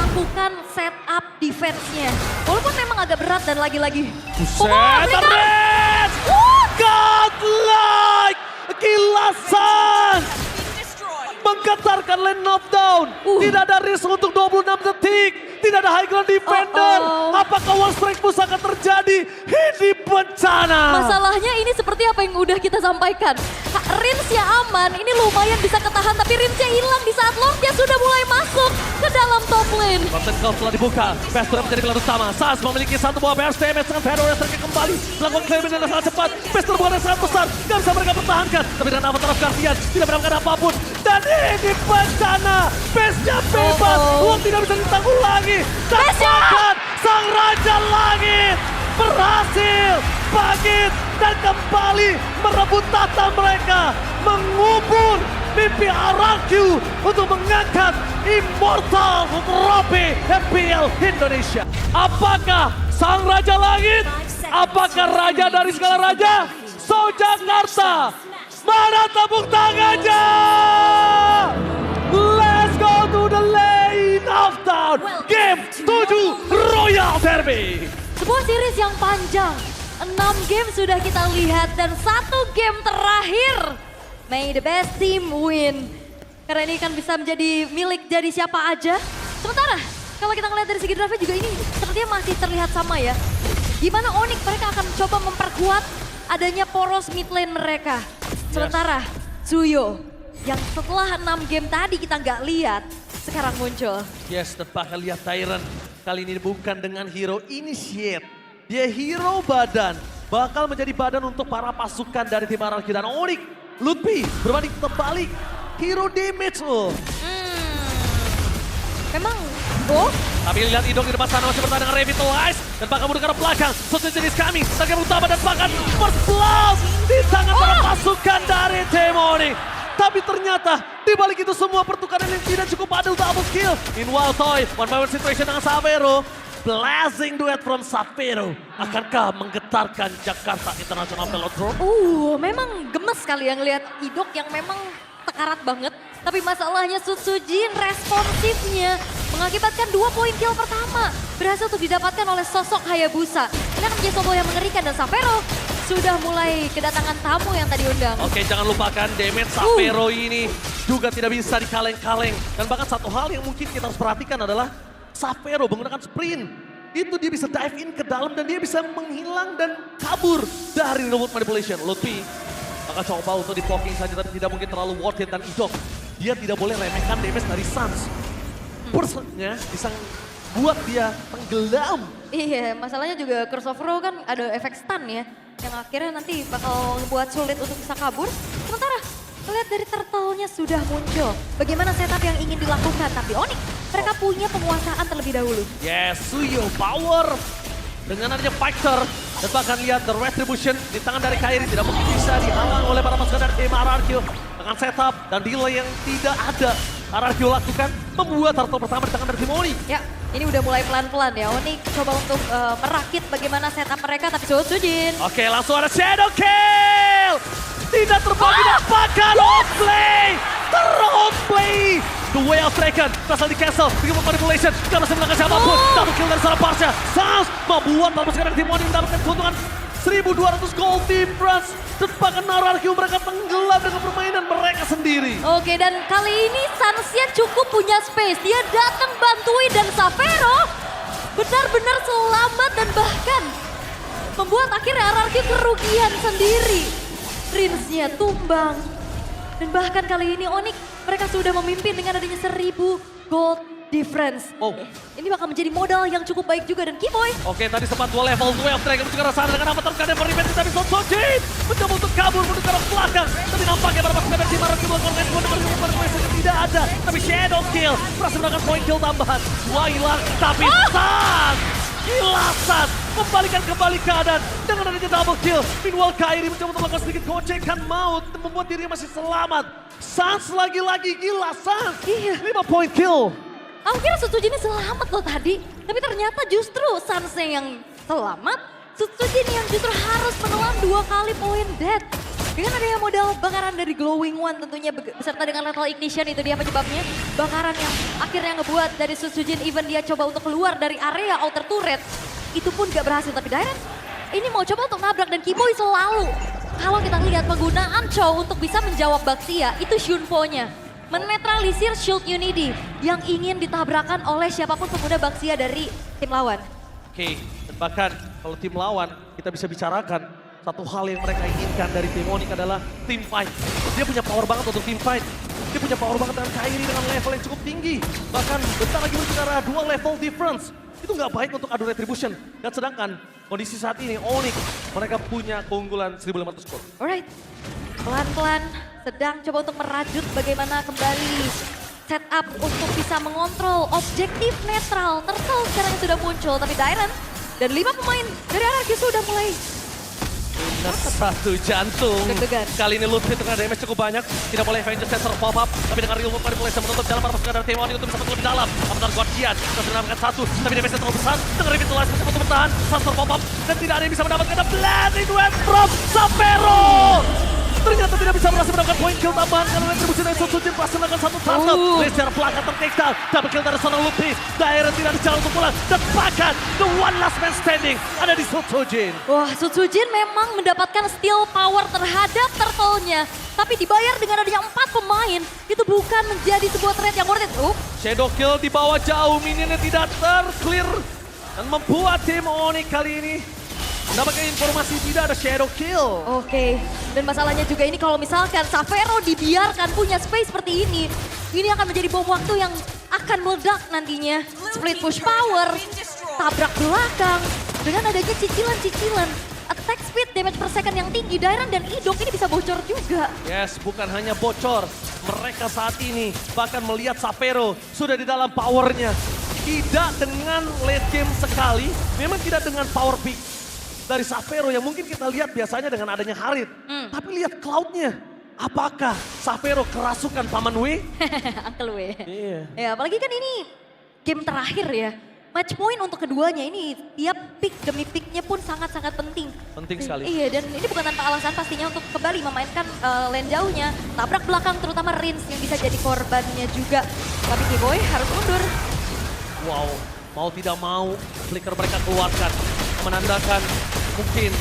melakukan setup defense-nya. Walaupun memang agak berat dan lagi-lagi. Buset, Red! Godlike! Kilasan! Menggetarkan lane knockdown. Tidak ada risk untuk 26 detik. Tidak ada high ground defender. Apakah wall strike push akan terjadi? Ini bencana. Masalahnya ini seperti apa yang udah kita sampaikan. Rinsnya aman, ini lumayan bisa ketahan. Tapi rinsnya hilang di saat Longtia sudah mulai masuk ke dalam top lane. Konten kau telah dibuka. Pestura menjadi gelar utama. Sans memiliki satu buah burst damage dengan Fedor yang terkait kembali. Melakukan claiming dengan sangat cepat. Pestura bukan yang sangat besar. Gak bisa mereka pertahankan. Tapi dengan avatar of Guardian tidak mendapatkan apapun. Dan ini bencana. Base-nya bebas. Uang tidak bisa ditanggung lagi. Dan bahkan sang Raja Langit berhasil bangkit dan kembali merebut tata mereka. Mengubur mimpi RRQ untuk mengangkat Immortal Trophy FPL Indonesia. Apakah sang Raja Langit? Apakah Raja dari segala Raja? So Jakarta. Mana tepuk tangannya? Let's go to the lane of down. Game 7 Royal Derby. Sebuah series yang panjang. 6 game sudah kita lihat dan 1 game terakhir. May the best team win. Karena ini kan bisa menjadi milik dari siapa aja. Sementara kalau kita ngeliat dari segi drive juga ini sepertinya masih terlihat sama ya. Gimana Onyx mereka akan coba memperkuat adanya poros mid lane mereka. Sementara Zuyo yang setelah 6 game tadi kita nggak lihat sekarang muncul. Yes, dan bakal lihat Tyrant. Kali ini bukan dengan hero initiate. Dia hero badan. Bakal menjadi badan untuk para pasukan dari tim RRQ dan Onyx. Lutfi berbanding terbalik. Hero damage loh. Memang, Tapi lihat Idong di depan sana masih bertahan dengan Revitalize. Dan bakal mundur ke arah belakang. Sosial jenis kami. Target utama dan bahkan first blood di tangan para pasukan dari tim Onyx. Tapi ternyata di balik itu semua pertukaran yang tidak cukup adil, double kill. Meanwhile Toy, 1v1 situation dengan Savero. Blazing duet from Savero. Akankah menggetarkan Jakarta International Velodrome? memang gemes kali yang lihat Idok yang memang tekarat banget. Tapi masalahnya Sutsujin responsifnya mengakibatkan 2 poin kill pertama. Berhasil untuk didapatkan oleh sosok Hayabusa. Ini akan menjadi solo yang mengerikan dan Savero sudah mulai kedatangan tamu yang tadi undang. Oke, jangan lupakan damage Savero ini juga tidak bisa dikaleng-kaleng. Dan bahkan satu hal yang mungkin kita harus perhatikan adalah Savero menggunakan sprint. Itu dia bisa dive in ke dalam dan dia bisa menghilang dan kabur dari remote manipulation. Lutfi akan coba untuk di-poking saja tapi tidak mungkin terlalu worth it. Dan Idok, dia tidak boleh remehkan damage dari Sans. Burst-nya bisa buat dia tenggelam. Iya, masalahnya juga Curse of Row kan ada efek stun ya. Yang akhirnya nanti bakal buat sulit untuk bisa kabur. Sementara lihat dari turtle-nya sudah muncul. Bagaimana setup yang ingin dilakukan. Tapi Onyx, mereka punya penguasaan terlebih dahulu. Yes, Suyo power. Dengan adanya Fighter. Dan bahkan lihat The Retribution di tangan dari Kairi. Tidak mungkin bisa dihalang oleh para pasukan dari tim RRQ. Dengan setup dan delay yang tidak ada. RRQ lakukan membuat turtle pertama di tangan dari tim Onyx. Ya, ini udah mulai pelan-pelan ya. Onyx coba untuk merakit bagaimana setup mereka. Tapi Sutsujin. Oke, langsung ada Shadow Kill. Tidak terbagi dapatkan outplay. Ter-outplay. The way of Draken berasal di cancel. Bikin manipulation. Gak bisa melakukan siapapun. Double kill dari seorang Parsha. Sans membuat para pasukan dari tim Onyx mendapatkan keuntungan 1.200 gold difference. Dan bahkan RRQ mereka tenggelam dengan permainan mereka sendiri. Oke, dan kali ini Sansnya cukup punya space. Dia datang bantuin dan Savero benar-benar selamat dan bahkan membuat akhirnya RRQ kerugian sendiri. Rinsnya tumbang. Dan bahkan kali ini Onyx mereka sudah memimpin dengan adanya 1.000 gold difference. Ini bakal menjadi modal yang cukup baik juga dan Keyboy. Oke, tadi sempat 2 level 12 Dragon juga rasanya dengan apa terkadang merevenge tapi Sutsujin mencoba untuk kabur menuju ke arah belakang. Tapi nampaknya para pasukan dari tim RRQ melakukan respon tidak ada. Tapi Shadow Kill berhasil mendapatkan poin kill tambahan. 2 hilang tapi Sans Kilasan membalikan kembali keadaan dengan adanya double kill. Meanwhile Kairi mencoba untuk melakukan sedikit gocekan maut dan membuat dirinya masih selamat. Sans lagi-lagi gila Sans. 5 point kill. Aku kira Sutsujin ini selamat loh tadi. Tapi ternyata justru Sansnya yang selamat. Sutsujin yang justru harus menelan 2 kali poin dead. Dengan adanya modal bakaran dari Glowing One tentunya beserta dengan Lethal Ignition itu dia penyebabnya. Bakaran yang akhirnya ngebuat dari Sutsujin even dia coba untuk keluar dari area outer turret. Itu pun gak berhasil, tapi Dairen ini mau coba untuk nabrak dan Kiboy selalu. Kalau kita lihat penggunaan Chow untuk bisa menjawab Baxia itu Shunpo-nya. Menetralisir shield Unity yang ingin ditabrakan oleh siapapun pengguna Baxia dari tim lawan. Oke, dan bahkan kalau tim lawan kita bisa bicarakan satu hal yang mereka inginkan dari tim Onyx adalah team fight. Dia punya power banget untuk team fight. Dia punya power banget dengan Kairi dengan level yang cukup tinggi. Bahkan bentar lagi berbicara 2 level difference. Itu nggak baik untuk adu retribution. Dan sedangkan kondisi saat ini Onyx mereka punya keunggulan 1500 gold. Alright, pelan-pelan sedang coba untuk merajut bagaimana kembali setup untuk bisa mengontrol objektif netral. Turtle sekarang sudah muncul, tapi Dairen dan 5 pemain dari RRQ sudah mulai Ingat satu jantung. deg-degan. Kali ini Luffy dengan damage cukup banyak. Tidak boleh Avengers Sensor pop up. Tapi dengan Real World Manipulation menutup jalan para pasukan dari tim Onyx untuk bisa masuk lebih dalam. Avatar Guardian bisa mendapatkan 1. Tapi damage-nya terlalu besar. Dengan Revitalize masih untuk bertahan. Sensor pop up. Dan tidak ada yang bisa mendapatkan Blazing Web from Sapero. Ternyata tidak bisa berhasil mendapatkan point kill tambahan karena retribusi dari Sutsujin berhasil melakukan 1 turtle. Dari secara belakang ter-take down. Double kill dari seorang Luffy. Dairen tidak ada jalan untuk pulang. Dan bahkan the one last man standing ada di Sutsujin. Wah, Sutsujin memang mendapatkan steal power terhadap turtle-nya. Tapi dibayar dengan adanya 4 pemain, itu bukan menjadi sebuah trade yang worth it. Shadow kill di bawah jauh, minionnya tidak terclear. Dan membuat tim Onyx kali ini mendapatkan informasi tidak ada shadow kill. Oke, dan masalahnya juga ini kalau misalkan Sapero dibiarkan punya space seperti ini akan menjadi bom waktu yang akan meledak nantinya. Split push power, tabrak belakang, dengan adanya cicilan-cicilan. Attack speed, damage per second yang tinggi, Dairen dan Idok ini bisa bocor juga. Yes, bukan hanya bocor. Mereka saat ini bahkan melihat Sapero sudah di dalam powernya. Tidak dengan late game sekali, memang tidak dengan power peak dari Sapero yang mungkin kita lihat biasanya dengan adanya Harit. Tapi lihat cloud-nya. Apakah Sapero kerasukan Paman W? Uncle W. Iya. Ya, apalagi kan ini game terakhir ya. Match point untuk keduanya ini tiap pick demi picknya pun sangat-sangat penting. Penting sekali. Iya, dan ini bukan tanpa alasan pastinya untuk kembali memainkan lane jauhnya. Tabrak belakang terutama Rins yang bisa jadi korbannya juga. Tapi Kiboy harus mundur. Wow, mau tidak mau flicker mereka keluarkan. Menandakan mungkin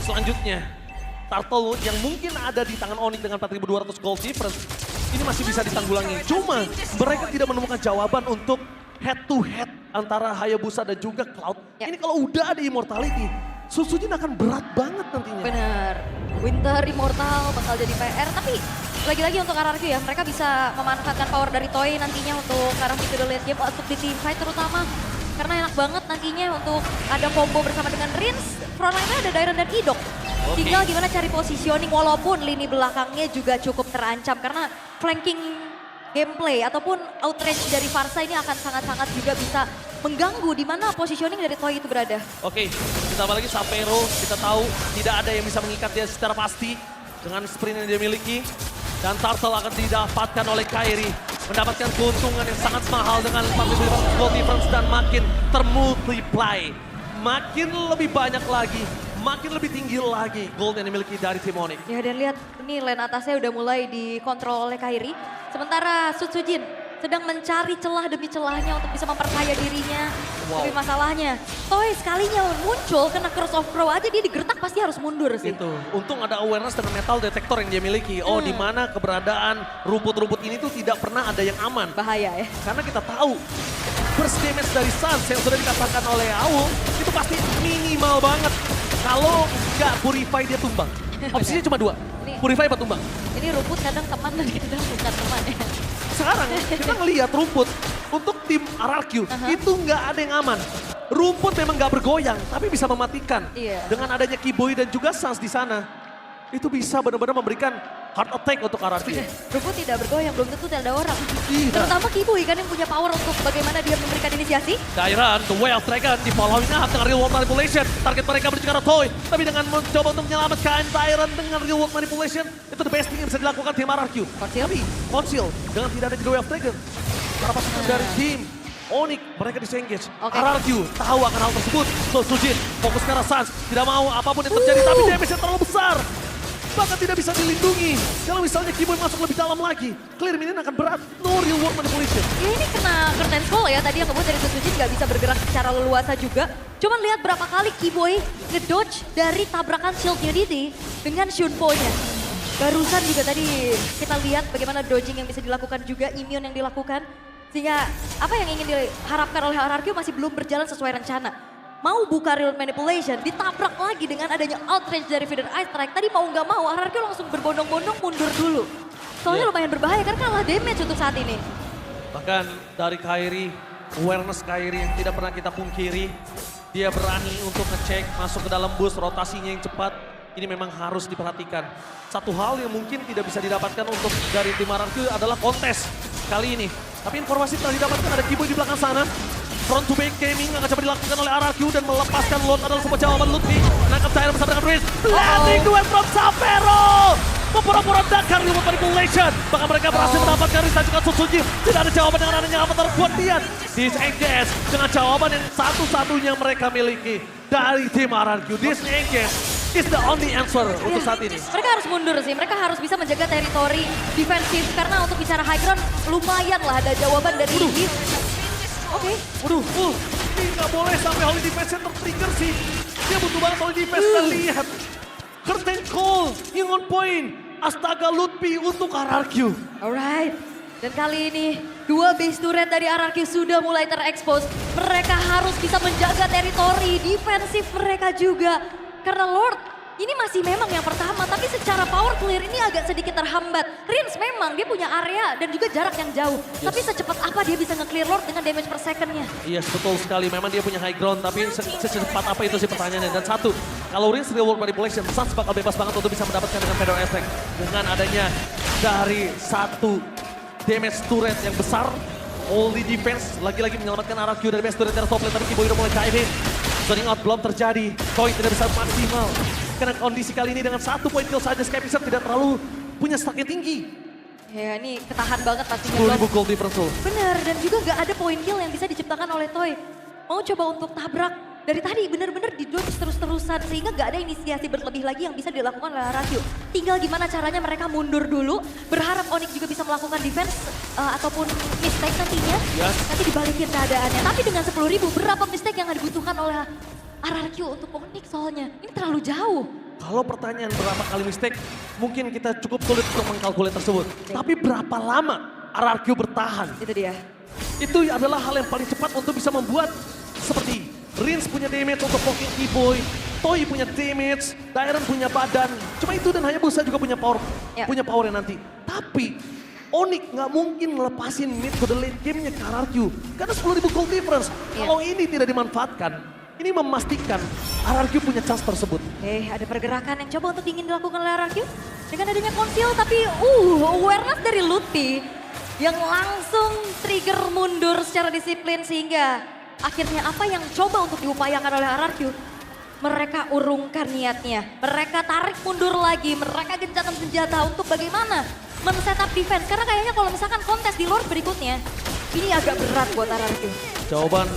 selanjutnya Turtle yang mungkin ada di tangan Onyx dengan 4.200 gold difference ini masih bisa ditanggulangi. Cuma mereka tidak menemukan jawaban untuk head to head antara Hayabusa dan juga Cloud. Ya. Ini kalau udah ada immortality, Sutsujin akan berat banget nantinya. Bener, Winter Immortal bakal jadi PR. Tapi lagi-lagi untuk RRQ ya, mereka bisa memanfaatkan power dari Toy nantinya untuk arah ke late game untuk di team fight terutama. Karena enak banget nantinya untuk ada combo bersama dengan Rins. Frontline-nya ada Dairen dan Idok. Tinggal gimana cari positioning walaupun lini belakangnya juga cukup terancam. Karena flanking gameplay ataupun outrange dari Farsa ini akan sangat-sangat juga bisa mengganggu di mana positioning dari Toy itu berada. Oke, ditambah lagi Sapero, kita tahu tidak ada yang bisa mengikat dia secara pasti dengan sprint yang dia miliki. Dan Turtle akan didapatkan oleh Kairi, mendapatkan keuntungan yang sangat mahal dengan 4.500 gold difference dan makin termultiply. Makin lebih banyak lagi, makin lebih tinggi lagi gold yang dimiliki dari tim Onyx. Ya, dan lihat ini lane atasnya udah mulai dikontrol oleh Kairi. Sementara Sutsujin sedang mencari celah demi celahnya untuk bisa memperkaya dirinya. Wow. Tapi masalahnya, Toy sekalinya muncul kena Curse of Crow aja dia digertak pasti harus mundur sih. Itu, untung ada awareness dan metal detector yang dia miliki. Oh, di mana keberadaan rumput-rumput ini tuh tidak pernah ada yang aman. Bahaya ya. Karena kita tahu burst damage dari Sans yang sudah dikatakan oleh Aul itu pasti minimal banget. Kalau nggak purify dia tumbang. Opsinya cuma 2, purify apa tumbang. Ini rumput kadang teman dan kadang bukan teman ya. Sekarang kita ngelihat rumput untuk tim RRQ itu nggak ada yang aman. Rumput memang nggak bergoyang tapi bisa mematikan. Iya. Dengan adanya Kiboy dan juga Sans di sana. Itu bisa benar-benar memberikan heart attack untuk RRQ. Rumput tidak bergoyang, belum tentu tidak ada orang. Iya. Terutama Kiboy kan yang punya power untuk bagaimana dia memberikan inisiasi. Dairen, the way of Dragon di following up dengan real world manipulation. Target mereka menuju ke arah Toy. Tapi dengan mencoba untuk menyelamatkan Dairen dengan real world manipulation. Itu the best thing yang bisa dilakukan tim RRQ. Kocil. Tapi Kocil dengan tidak ada the way of Dragon. Para pasukan dari tim Onyx mereka disengage. Oke. RRQ tahu akan hal tersebut. So Sutsujin fokus ke arah Sans. Tidak mau apapun yang terjadi tapi damage-nya terlalu besar. bahkan tidak bisa dilindungi. Kalau misalnya Keyboy masuk lebih dalam lagi, clear minion akan berat. No real world manipulation. Ya ini kena curtain call ya, tadi yang kemudian dari Tsujin nggak bisa bergerak secara leluasa juga. Cuman lihat berapa kali Keyboy ngedodge dari tabrakan shield Unity dengan Shunpo-nya. Barusan juga tadi kita lihat bagaimana dodging yang bisa dilakukan juga, immune yang dilakukan. Sehingga apa yang ingin diharapkan oleh RRQ masih belum berjalan sesuai rencana. Mau buka real manipulation, ditabrak lagi dengan adanya outrage dari Feather Ice Strike. Tadi mau nggak mau, RRQ langsung berbondong-bondong mundur dulu. Soalnya lumayan berbahaya kan kalah damage untuk saat ini. Bahkan dari Kairi, awareness Kairi yang tidak pernah kita pungkiri. Dia berani untuk ngecek, masuk ke dalam bus, rotasinya yang cepat. Ini memang harus diperhatikan. Satu hal yang mungkin tidak bisa didapatkan untuk dari tim RRQ adalah kontes kali ini. Tapi informasi telah didapatkan ada Keyboy di belakang sana. Front to back gaming akan coba dilakukan oleh RRQ dan melepaskan Lord adalah sebuah jawaban Lutfi. Menangkap Tyler bersama dengan Riz. Landing duel from Sapero. Mempura-pura dakar real manipulation. Bahkan mereka berhasil mendapatkan Riz dan juga Tsujin. Tidak ada jawaban dengan adanya Avatar buat Tian. Disengage dengan jawaban yang satu-satunya mereka miliki dari tim RRQ. Disengage is the only answer untuk saat ini. Mereka harus mundur sih, mereka harus bisa menjaga teritori defensif. Karena untuk bicara high ground lumayan lah ada jawaban dari Riz. Oke. Waduh, ini nggak boleh sampai Holy Defense yang tertrigger sih. Dia butuh banget Holy Defense, kita lihat. Curtain call yang on point. Astaga Lutfi untuk RRQ. Alright. Dan kali ini dua base turret dari RRQ sudah mulai terekspos. Mereka harus bisa menjaga teritori defensif mereka juga. Karena Lord ini masih memang yang pertama, tapi secara power clear ini agak sedikit terhambat. Rins memang dia punya area dan juga jarak yang jauh. Tapi secepat apa dia bisa nge-clear Lord dengan damage per second-nya? Iya, betul sekali. Memang dia punya high ground, tapi secepat apa itu sih pertanyaannya. Dan satu, kalau Rins real world manipulation, Suns bakal bebas banget untuk bisa mendapatkan dengan Feather Effect. Dengan adanya dari satu damage turret yang besar, Holy Defense lagi-lagi menyelamatkan RRQ dari base turret dari top lane, tapi Keyboy udah mulai dive in. Zoning out belum terjadi, Koi tidak bisa maksimal. Karena kondisi kali ini dengan 1 point kill saja, Skepticism tidak terlalu punya stack yang tinggi. Ya ini ketahan banget pastinya. 10.000 gold difference tuh. Bener, dan juga gak ada point kill yang bisa diciptakan oleh Toy. Mau coba untuk tabrak, dari tadi bener-bener di-dodge terus-terusan. Sehingga gak ada inisiasi berlebih lagi yang bisa dilakukan oleh RRQ. Tinggal gimana caranya mereka mundur dulu, berharap Onyx juga bisa melakukan defense ataupun mistake nantinya. Yes. Nanti dibalikin keadaannya. Tapi dengan 10.000, berapa mistake yang dibutuhkan oleh RRQ untuk Onyx soalnya? Ini terlalu jauh. Kalau pertanyaan berapa kali mistake, mungkin kita cukup sulit untuk mengkalkulasi tersebut. Tapi berapa lama RRQ bertahan? Itu dia. Itu adalah hal yang paling cepat untuk bisa membuat seperti Rins punya damage untuk poking Keyboy, Toy punya damage, Dairon punya badan. Cuma itu dan Hayabusa juga punya power yang nanti. Tapi Onyx nggak mungkin ngelepasin mid to the late game-nya ke RRQ. Karena 10.000 gold difference. Kalau ini tidak dimanfaatkan, ini memastikan RRQ punya chance tersebut. Ada pergerakan yang coba untuk ingin dilakukan oleh RRQ. Dengan adanya konsil, tapi awareness dari Lutfi yang langsung trigger mundur secara disiplin sehingga akhirnya apa yang coba untuk diupayakan oleh RRQ, mereka urungkan niatnya. Mereka tarik mundur lagi, mereka gencatan senjata untuk bagaimana men-setup defense. Karena kayaknya kalau misalkan kontes di Lord berikutnya, ini agak berat buat RRQ. Jawaban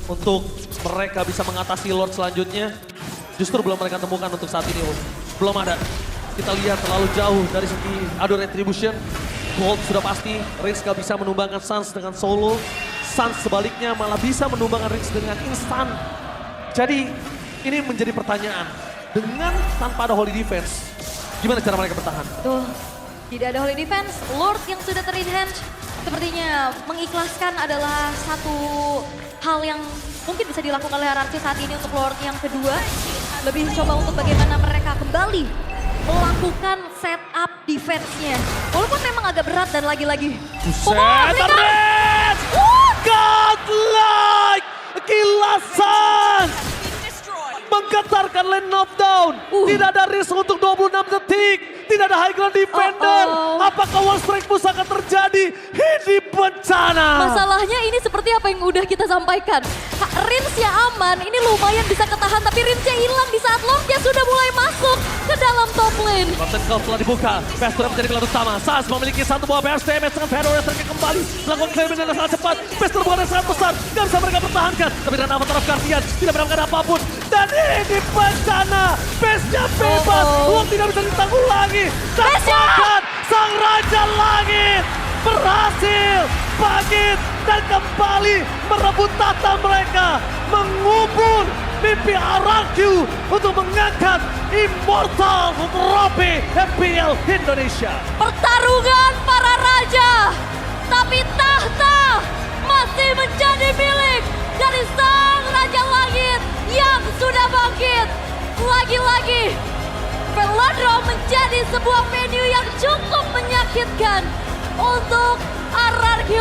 untuk mereka bisa mengatasi Lord selanjutnya, justru belum mereka temukan untuk saat ini. Belum ada. Kita lihat terlalu jauh dari segi adu retribution. Gold sudah pasti, Rins gak bisa menumbangkan Suns dengan solo. Suns sebaliknya malah bisa menumbangkan Rins dengan instan. Jadi ini menjadi pertanyaan. Dengan tanpa ada Holy Defense, gimana cara mereka bertahan? Tuh, tidak ada Holy Defense. Lord yang sudah ter-enhance sepertinya mengikhlaskan adalah satu hal yang mungkin bisa dilakukan oleh RRQ saat ini untuk Lord yang kedua. Lebih coba untuk bagaimana mereka kembali melakukan setup defense-nya. Walaupun memang agak berat dan lagi-lagi. Buset, Rins! Godlike! Kilasan! Menggetarkan lane knockdown. Tidak ada risk untuk 26 detik. Tidak ada high ground defender. Apakah one strike push akan terjadi? Ini bencana. Masalahnya ini seperti apa yang udah kita sampaikan. Rinsnya aman, ini lumayan bisa ketahan. Tapi Rinsnya hilang di saat Lordnya sudah mulai masuk ke dalam top lane. Curtain call telah dibuka. Pestura menjadi pilihan utama. Suns memiliki satu buah burst damage dengan Feather Effect kembali. Melakukan claim dengan sangat cepat. Pestura bukan yang sangat besar. Gak bisa mereka pertahankan. Tapi dengan Avatar of Guardian tidak mendapatkan apapun. Dan ini bencana. Base-nya bebas. Uang tidak bisa ditanggulangi. Dan bahkan sang Raja Langit berhasil bangkit dan kembali merebut tahta mereka. Mengubur mimpi RRQ untuk mengangkat Immortal Trophy FPL Indonesia. Pertarungan para raja, tapi tahta masih menjadi milik dari sang Raja Langit yang sudah bangkit. Lagi-lagi, Velodrome menjadi sebuah venue yang cukup menyakitkan untuk RRQ.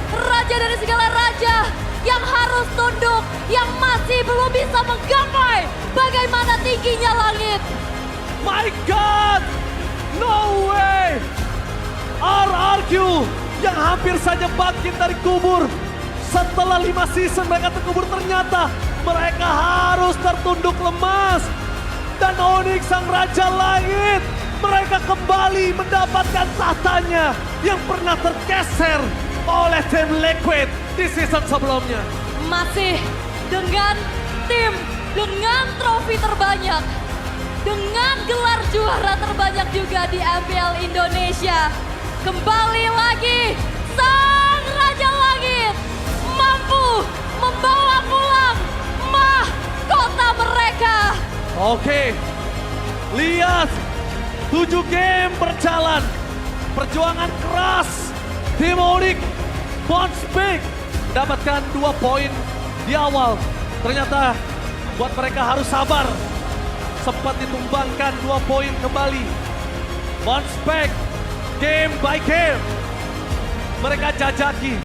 Raja dari segala raja yang harus tunduk, yang masih belum bisa menggapai bagaimana tingginya langit. My God! No way! RRQ yang hampir saja bangkit dari kubur. Setelah 5 season mereka terkubur, ternyata mereka harus tertunduk lemas. Dan Onyx sang Raja Langit, mereka kembali mendapatkan tahtanya yang pernah tergeser oleh tim Liquid di season sebelumnya. Masih dengan tim, dengan trofi terbanyak, dengan gelar juara terbanyak juga di MPL Indonesia. Kembali lagi, sang Raja Langit mampu membawa pulang mahkota mereka. Oke, lihat 7 game berjalan. Perjuangan keras tim Onyx bounce back, mendapatkan 2 poin di awal. Ternyata buat mereka harus sabar. Sempat ditumbangkan 2 poin kembali. Bounce back game by game. Mereka jajaki